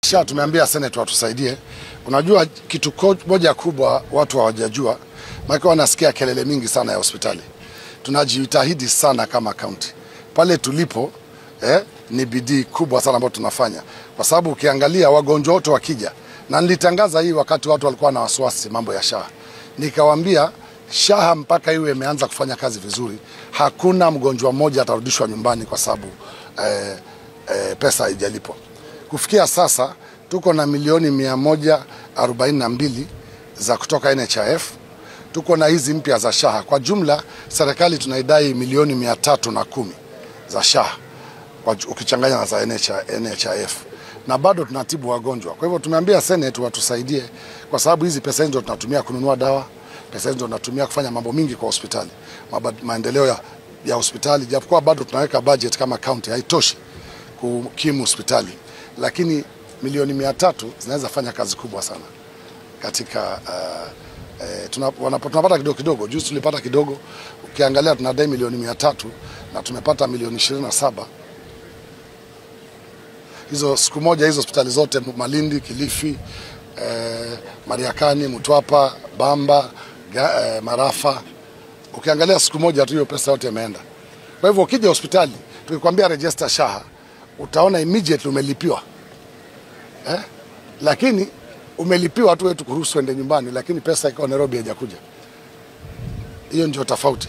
SHA tumeambia Senate watusaidie. Unajua kitu moja kubwa watu hawajajua, maana wanasikia kelele mingi sana ya hospitali. Tunajitahidi sana kama county. Pale tulipo ni bidii kubwa sana ambayo tunafanya. Kwa sababu ukiangalia wagonjwa wote wakija, na nilitangaza hii wakati watu walikuwa na wasiwasi mambo ya SHA. Nikawaambia SHA mpaka iwe imeanza kufanya kazi vizuri, hakuna mgonjwa mmoja atarudishwa nyumbani kwa sababu pesa haijalipwa. Kufikia sasa tuko na milioni 142 za kutoka NHIF. Tuko na hizi mpya za SHA. Kwa jumla serikali tunaidai milioni 310 za SHA ukichanganya na za NHIF. Na bado tunatibu wagonjwa. Kwa hivyo tumeambia Senate watusaidie kwa sababu hizi pesa hizo tunatumia kununua dawa, pesa hizo tunatumia kufanya mambo mingi kwa hospitali. Maendeleo ya hospitali, japokuwa bado tunaweka budget kama county haitoshi kukimu hospitali. Lakini milioni 300 zinaweza fanya kazi kubwa sana katika tunapata kidogo kidogo. Juzi tulipata kidogo, ukiangalia tunadai milioni 300 na tumepata milioni 27. Hizo siku moja hizo hospitali zote Malindi, Kilifi, Mariakani, Mtwapa, Bamba, Marafa, ukiangalia siku moja tu hiyo pesa yote imeenda. Kwa hivyo ukija hospitali tukikwambia register SHA utaona immediately umelipiwa. Lakini umelipiwa tu wetu kuruhusu ende nyumbani, lakini pesa ikawa Nairobi haijakuja. Hiyo ndio tofauti.